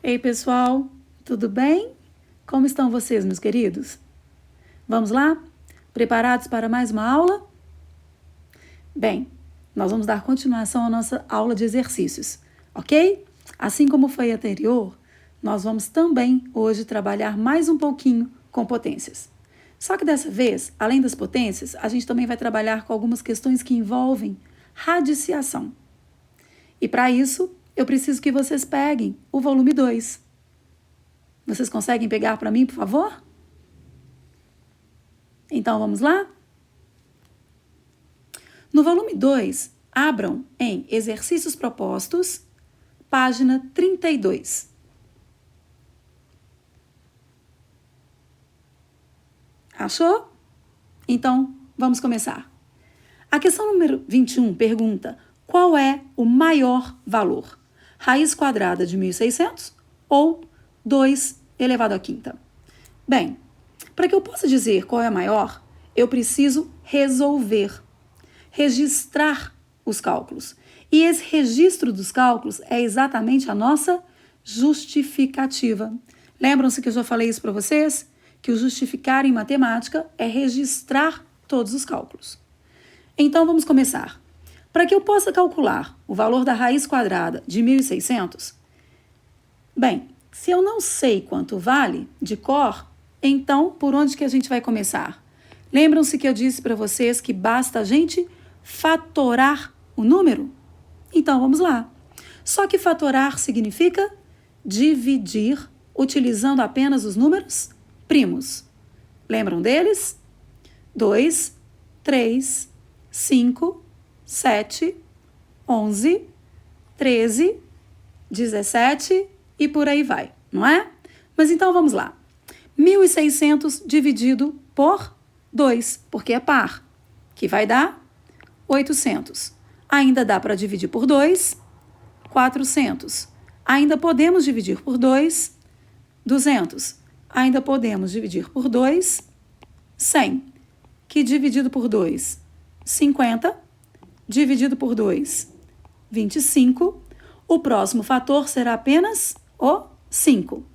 Ei, pessoal, tudo bem? Como estão vocês, meus queridos? Vamos lá? Preparados para mais uma aula? Bem, nós vamos dar continuação à nossa aula de exercícios, ok? Assim como foi a anterior, nós vamos também hoje trabalhar mais um pouquinho com potências. Só que dessa vez, além das potências, a gente também vai trabalhar com algumas questões que envolvem radiciação. E para isso, eu preciso que vocês peguem o volume 2. Vocês conseguem pegar para mim, por favor? Então, vamos lá? No volume 2, abram em Exercícios Propostos, página 32. Achou? Então, vamos começar. A questão número 21 pergunta: qual é o maior valor? Raiz quadrada de 1.600 ou 2 elevado à quinta? Bem, para que eu possa dizer qual é a maior, eu preciso resolver, registrar os cálculos. E esse registro dos cálculos é exatamente a nossa justificativa. Lembram-se que eu já falei isso para vocês? Que o justificar em matemática é registrar todos os cálculos. Então, vamos começar. Para que eu possa calcular o valor da raiz quadrada de 1.600, bem, se eu não sei quanto vale de cor, então, por onde que a gente vai começar? Lembram-se que eu disse para vocês que basta a gente fatorar o número? Então, vamos lá. Só que fatorar significa dividir utilizando apenas os números primos. Lembram deles? 2, 3, 5, 7, 11, 13, 17 e por aí vai, não é? Mas então vamos lá. 1.600 dividido por 2, porque é par, que vai dar 800. Ainda dá para dividir por 2, 400. Ainda podemos dividir por 2, 200. Ainda podemos dividir por 2, 100. Que dividido por 2, 50. Dividido por 2, 25. O próximo fator será apenas o 5.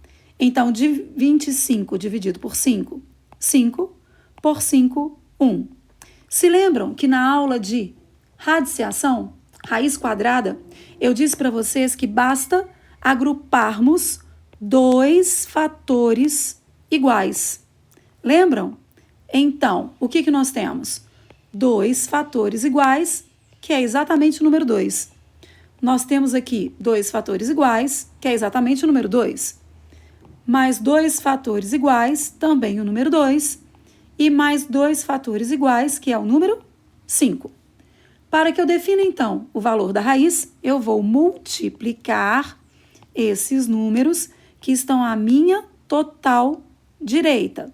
Então, 25 dividido por 5, 5. Por 5, 1. Se lembram que na aula de radiciação, raiz quadrada, eu disse para vocês que basta agruparmos dois fatores iguais. Lembram? Então, o que nós temos? Dois fatores iguais, que é exatamente o número 2. Nós temos aqui dois fatores iguais, que é exatamente o número 2. Mais dois fatores iguais, também o número 2. E mais dois fatores iguais, que é o número 5. Para que eu defina, então, o valor da raiz, eu vou multiplicar esses números que estão à minha total direita.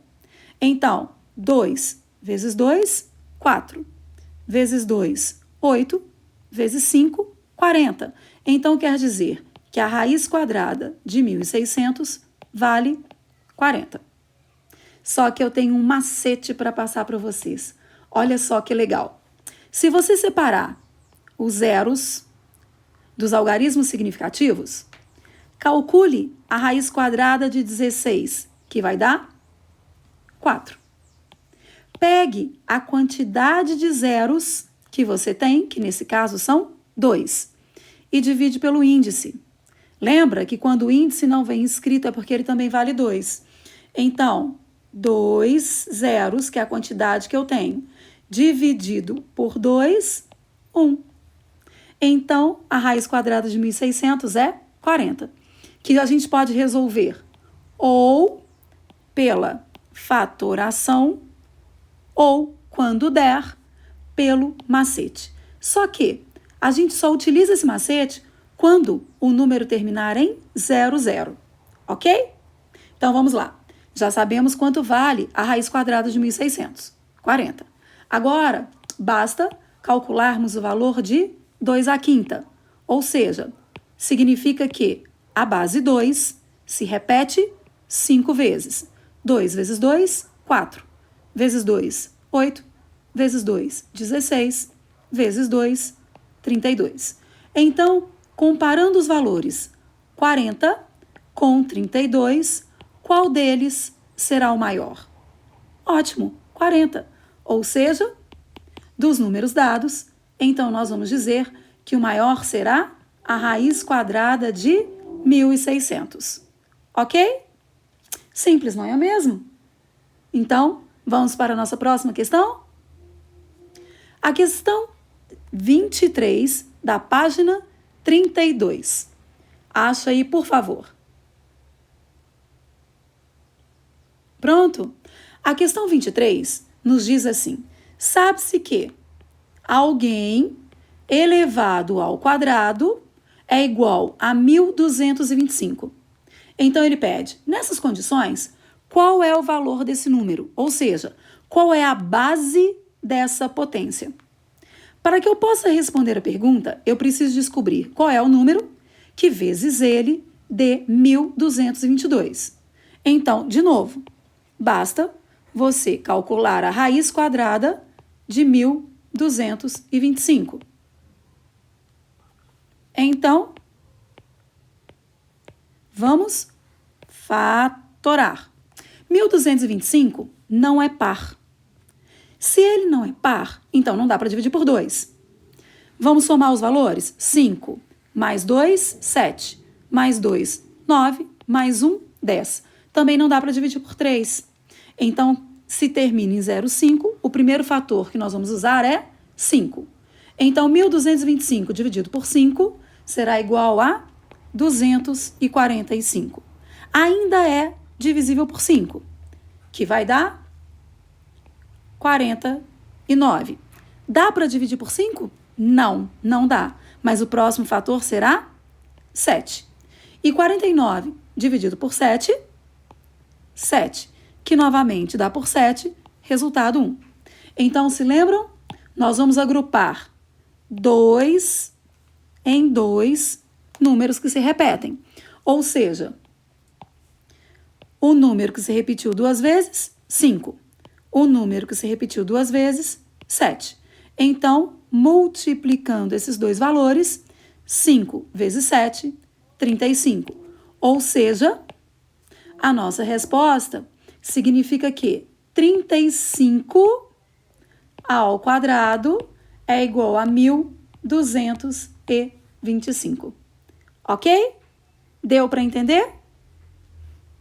Então, 2 vezes 2, 4. Vezes 2, 8. Vezes 5, 40. Então, quer dizer que a raiz quadrada de 1.600 vale 40. Só que eu tenho um macete para passar para vocês. Olha só que legal. Se você separar os zeros dos algarismos significativos, calcule a raiz quadrada de 16, que vai dar 4. Pegue a quantidade de zeros que você tem, que nesse caso são 2, e divide pelo índice. Lembra que quando o índice não vem escrito é porque ele também vale 2. Então, 2 zeros, que é a quantidade que eu tenho, dividido por 2, 1. Então, a raiz quadrada de 1.600 é 40, que a gente pode resolver ou pela fatoração ou, quando der, pelo macete. Só que a gente só utiliza esse macete quando o número terminar em 00, ok? Então, vamos lá. Já sabemos quanto vale a raiz quadrada de 1.600, 40. Agora, basta calcularmos o valor de 2 à quinta, ou seja, significa que a base 2 se repete 5 vezes. 2 vezes 2, 4. Vezes 2, 8. Vezes 2, 16. Vezes 2, 32. Então, comparando os valores 40 com 32, qual deles será o maior? Ótimo, 40. Ou seja, dos números dados, então nós vamos dizer que o maior será a raiz quadrada de 1.600. Ok? Simples, não é mesmo? Então, vamos para a nossa próxima questão? A questão 23 da página 32. Acha aí, por favor. Pronto? A questão 23 nos diz assim: sabe-se que alguém elevado ao quadrado é igual a 1.225. Então, ele pede, nessas condições, qual é o valor desse número? Ou seja, qual é a base dessa potência? Para que eu possa responder a pergunta, eu preciso descobrir qual é o número que vezes ele dê 1.222. Então, de novo, basta você calcular a raiz quadrada de 1.225. Então, vamos fatorar. 1.225 não é par. Se ele não é par, então não dá para dividir por 2. Vamos somar os valores? 5 mais 2, 7. Mais 2, 9. Mais 1, 10. Também não dá para dividir por 3. Então, se termina em 0,5, o primeiro fator que nós vamos usar é 5. Então, 1.225 dividido por 5 será igual a 245. Ainda é divisível por 5, que vai dar 49. Dá para dividir por 5? Não, não dá. Mas o próximo fator será 7. E 49 dividido por 7, 7, que novamente dá por 7, resultado 1. Então, se lembram? Nós vamos agrupar 2 em 2 números que se repetem. Ou seja, o número que se repetiu 2 vezes, 5. O número que se repetiu 2 vezes, 7. Então, multiplicando esses dois valores, 5 vezes 7, 35. Ou seja, a nossa resposta significa que 35 ao quadrado é igual a 1.225. Ok? Deu para entender?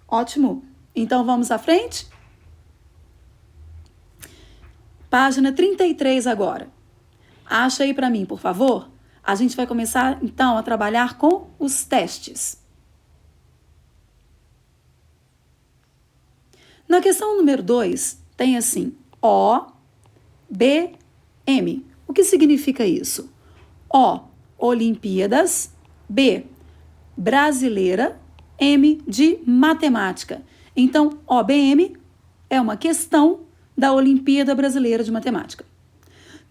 Ótimo. Então, vamos à frente? Página 33 agora. Acha aí para mim, por favor. A gente vai começar, então, a trabalhar com os testes. Na questão número 2, tem assim, O, B, M. O que significa isso? O, Olimpíadas, B, brasileira, M de matemática. Então, OBM é uma questão da Olimpíada Brasileira de Matemática.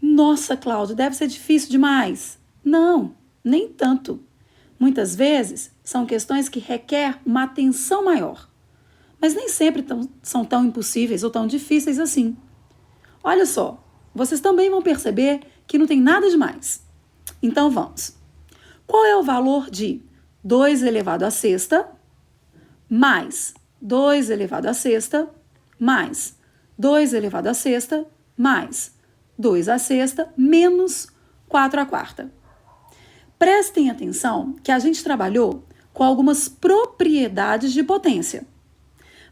Nossa, Cláudia, deve ser difícil demais. Não, nem tanto. Muitas vezes são questões que requerem uma atenção maior, mas nem sempre são tão impossíveis ou tão difíceis assim. Olha só, vocês também vão perceber que não tem nada demais. Então vamos. Qual é o valor de 2 elevado à sexta mais 2 elevado à sexta mais 2 elevado à sexta mais 2 à sexta menos 4 à quarta? Prestem atenção que a gente trabalhou com algumas propriedades de potência.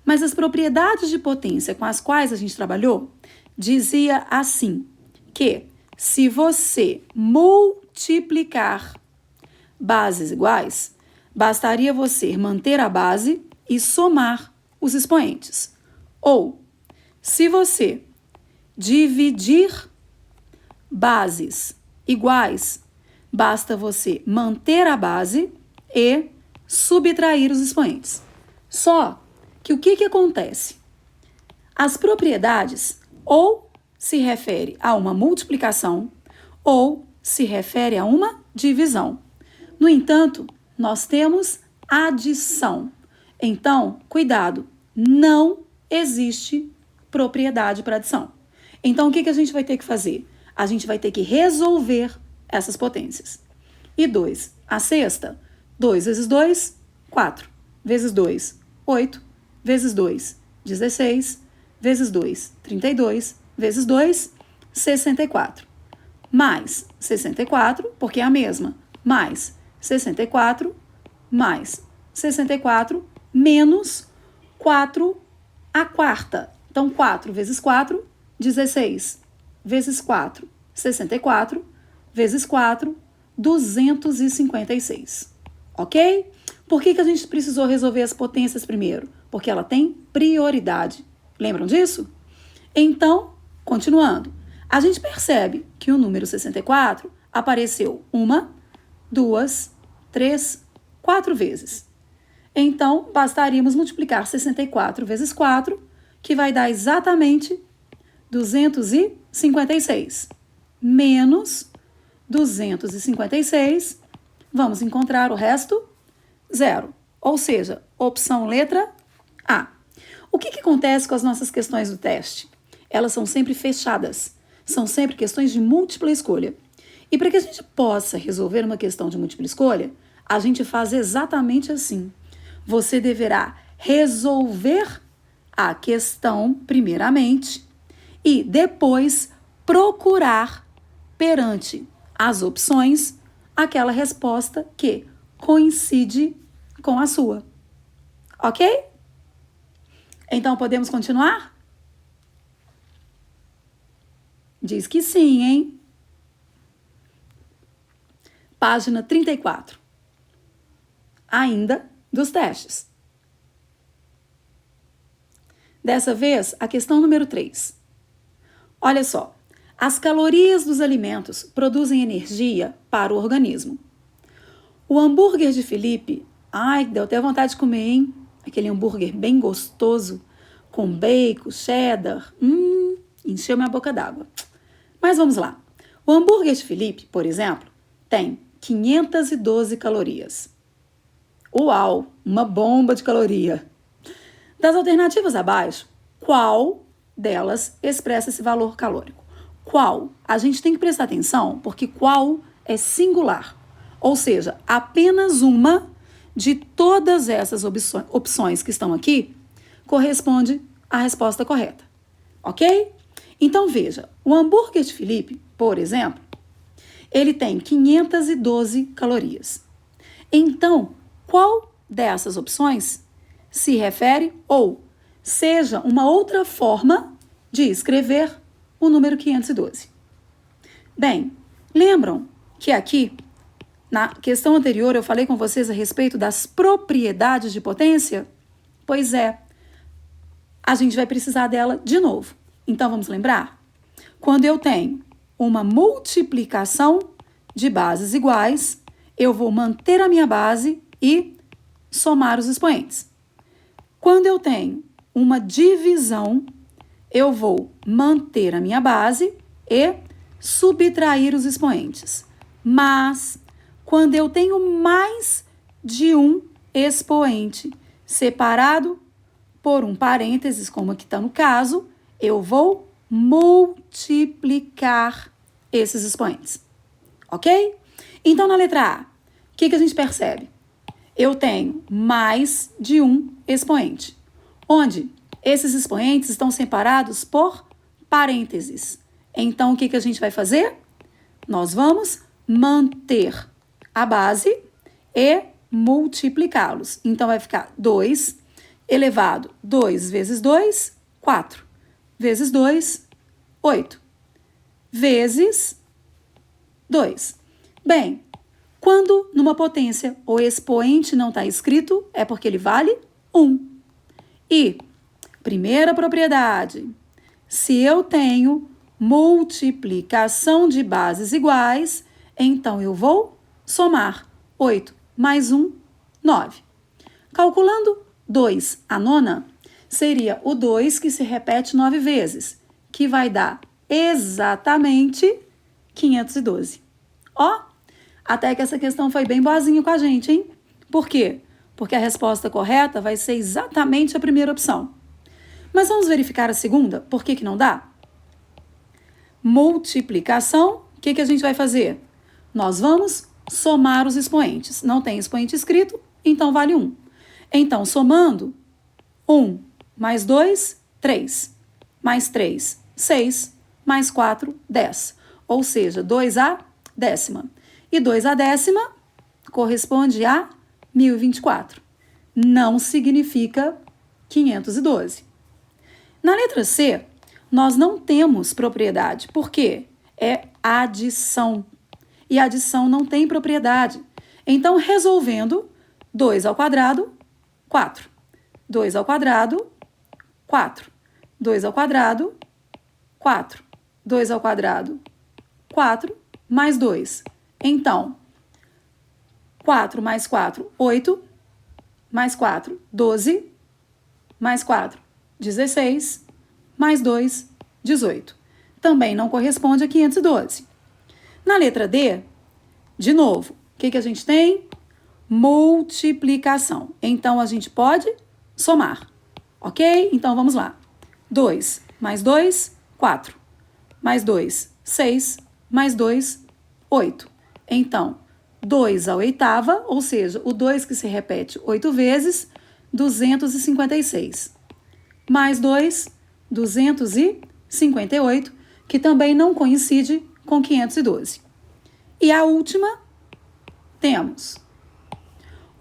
Mas as propriedades de potência com as quais a gente trabalhou dizia assim, que se você multiplicar bases iguais, bastaria você manter a base e somar os expoentes. Ou, se você dividir bases iguais, basta você manter a base e subtrair os expoentes. Só que o que acontece? As propriedades ou se refere a uma multiplicação ou se refere a uma divisão. No entanto, nós temos adição. Então, cuidado, não existe propriedade para adição. Então, o que a gente vai ter que fazer? A gente vai ter que resolver essas potências. E 2 à sexta, 2 vezes 2, 4. vezes 2, 8, vezes 2, 16, vezes 2, 32, vezes 2, 64. Mais 64, porque é a mesma, mais 64, mais 64, menos 4 a quarta. Então, 4 vezes 4, 16, vezes 4, 64, vezes 4, 256. Ok? Por que a gente precisou resolver as potências primeiro? Porque ela tem prioridade. Lembram disso? Então, continuando. A gente percebe que o número 64 apareceu 1, 2, 3, 4 vezes. Então, bastaríamos multiplicar 64 vezes 4, que vai dar exatamente 256. Menos 256, vamos encontrar o resto? 0. Ou seja, opção letra A. O que acontece com as nossas questões do teste? Elas são sempre fechadas. São sempre questões de múltipla escolha. E para que a gente possa resolver uma questão de múltipla escolha, a gente faz exatamente assim. Você deverá resolver a questão primeiramente e depois procurar perante as opções aquela resposta que coincide com a sua. Ok? Então podemos continuar? Diz que sim, hein? Página 34. Ainda dos testes. Dessa vez, a questão número 3. Olha só. As calorias dos alimentos produzem energia para o organismo. O hambúrguer de Felipe, ai, deu até vontade de comer, hein? Aquele hambúrguer bem gostoso, com bacon, cheddar. Encheu minha boca d'água. Mas vamos lá. O hambúrguer de Felipe, por exemplo, tem 512 calorias. Uau, uma bomba de caloria. Das alternativas abaixo, qual delas expressa esse valor calórico? Qual? A gente tem que prestar atenção, porque qual é singular. Ou seja, apenas uma de todas essas opções que estão aqui corresponde à resposta correta. Ok? Então, veja, o hambúrguer de Felipe, por exemplo, ele tem 512 calorias. Então, qual dessas opções se refere ou seja uma outra forma de escrever o número 512? Bem, lembram que aqui, na questão anterior, eu falei com vocês a respeito das propriedades de potência? Pois é, a gente vai precisar dela de novo. Então, vamos lembrar? Quando eu tenho uma multiplicação de bases iguais, eu vou manter a minha base e somar os expoentes. Quando eu tenho uma divisão, eu vou manter a minha base e subtrair os expoentes. Mas, quando eu tenho mais de um expoente separado por um parênteses, como aqui está no caso, eu vou multiplicar esses expoentes. Ok? Então, na letra A, o que a gente percebe? Eu tenho mais de um expoente, onde esses expoentes estão separados por parênteses. Então, o que a gente vai fazer? Nós vamos manter a base e multiplicá-los. Então, vai ficar 2 elevado 2 vezes 2, 4. Vezes 2, 8. Vezes 2. Bem, quando numa potência o expoente não está escrito, é porque ele vale 1. E, primeira propriedade, se eu tenho multiplicação de bases iguais, então eu vou somar 8 mais 1, 9. Calculando 2 a nona, seria o 2 que se repete 9 vezes, que vai dar exatamente 512. Ó, até que essa questão foi bem boazinha com a gente, hein? Por quê? Porque a resposta correta vai ser exatamente a primeira opção. Mas vamos verificar a segunda? Por que não dá? Multiplicação, o que a gente vai fazer? Nós vamos somar os expoentes. Não tem expoente escrito, então vale 1. Então, somando, 1 mais 2, 3, mais 3, 6, mais 4, 10. Ou seja, 2 a décima. E 2 a décima corresponde a 1024. Não significa 512. Na letra C, nós não temos propriedade. Por quê? É adição. E adição não tem propriedade. Então, resolvendo, 2 ao quadrado, 4. 2 ao quadrado, 4. 2 ao quadrado, 4. 2 ao quadrado, 4, mais 2. Então, 4 mais 4, 8. Mais 4, 12. Mais 4, 16. Mais 2, 18. Também não corresponde a 512. Na letra D, de novo, o que a gente tem? Multiplicação. Então, a gente pode somar. Ok? Então, vamos lá. 2 mais 2, 4. Mais 2, 6. Mais 2, 8. Então, 2 à oitava, ou seja, o 2 que se repete 8 vezes, 256. Mais 2, 258, que também não coincide com 512. E a última, temos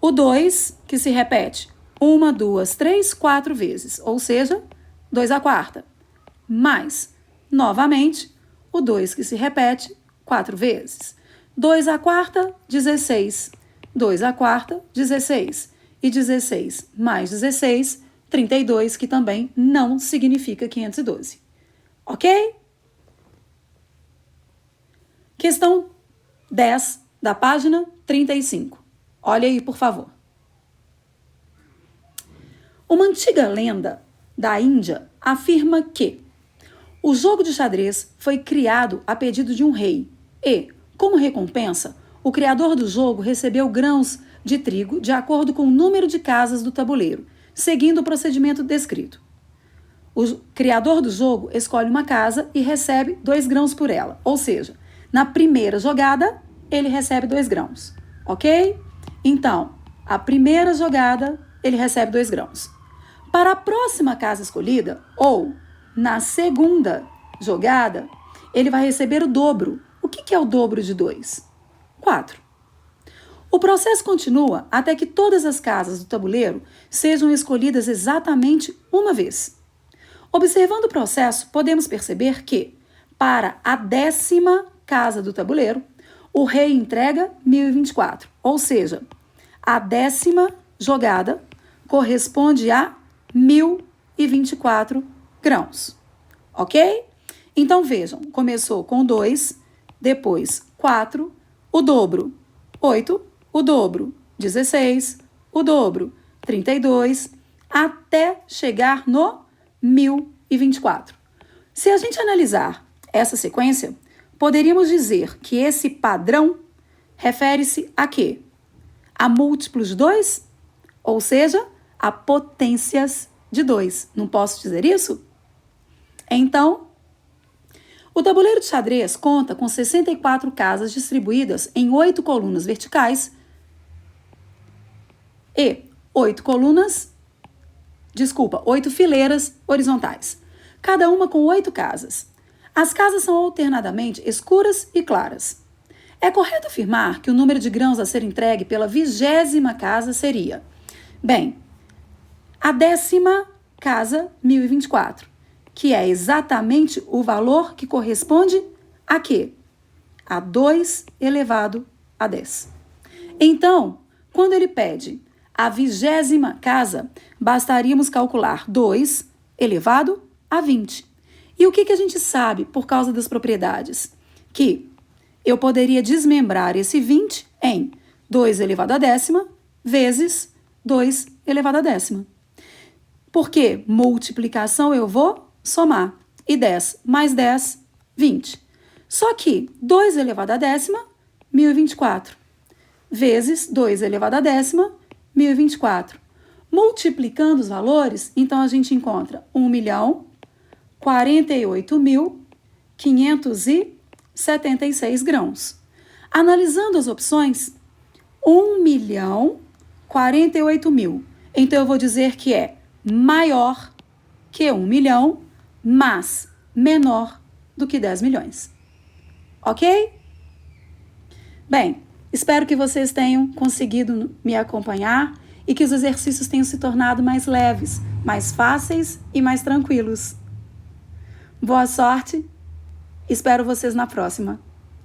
o 2, que se repete 1, 2, 3, 4 vezes, ou seja, 2 à quarta. Mais, novamente, o 2 que se repete 4 vezes. 2 à quarta, 16. 2 à quarta, 16. E 16 mais 16, 32, que também não significa 512. Ok? Questão 10 da página 35. Olha aí, por favor. Uma antiga lenda da Índia afirma que o jogo de xadrez foi criado a pedido de um rei e, como recompensa, o criador do jogo recebeu grãos de trigo de acordo com o número de casas do tabuleiro, seguindo o procedimento descrito. O criador do jogo escolhe uma casa e recebe 2 grãos por ela, ou seja, na primeira jogada, ele recebe 2 grãos, ok? Então, a primeira jogada, ele recebe 2 grãos. Para a próxima casa escolhida, ou na segunda jogada, ele vai receber o dobro. O que é o dobro de 2? 4. O processo continua até que todas as casas do tabuleiro sejam escolhidas exatamente uma vez. Observando o processo, podemos perceber que, para a 10ª casa do tabuleiro, o rei entrega 1024, ou seja, a 10ª jogada corresponde a 1024 grãos, ok? Então vejam, começou com 2, depois 4, o dobro 8, o dobro 16, o dobro 32, até chegar no 1024. Se a gente analisar essa sequência, poderíamos dizer que esse padrão refere-se a quê? A múltiplos de 2, ou seja, a potências de 2. Não posso dizer isso? Então, o tabuleiro de xadrez conta com 64 casas distribuídas em 8 colunas verticais e 8 fileiras horizontais, cada uma com 8 casas. As casas são alternadamente escuras e claras. É correto afirmar que o número de grãos a ser entregue pela 20ª casa seria, bem, a 10ª casa, 1024, que é exatamente o valor que corresponde a quê? A 2 elevado a 10. Então, quando ele pede a 20ª casa, bastaríamos calcular 2 elevado a 20. E o que a gente sabe por causa das propriedades? Que eu poderia desmembrar esse 20 em 2 elevado a 10ª vezes 2 elevado a 10ª. Porque multiplicação eu vou somar. E 10 mais 10, 20. Só que 2 elevado a 10ª, 1024. Vezes 2 elevado a 10ª, 1024. Multiplicando os valores, então a gente encontra 1.048.576 grãos. Analisando as opções, 1.048.000 Então, eu vou dizer que é maior que 1 milhão, mas menor do que 10 milhões. Ok? Bem, espero que vocês tenham conseguido me acompanhar e que os exercícios tenham se tornado mais leves, mais fáceis e mais tranquilos. Boa sorte! Espero vocês na próxima.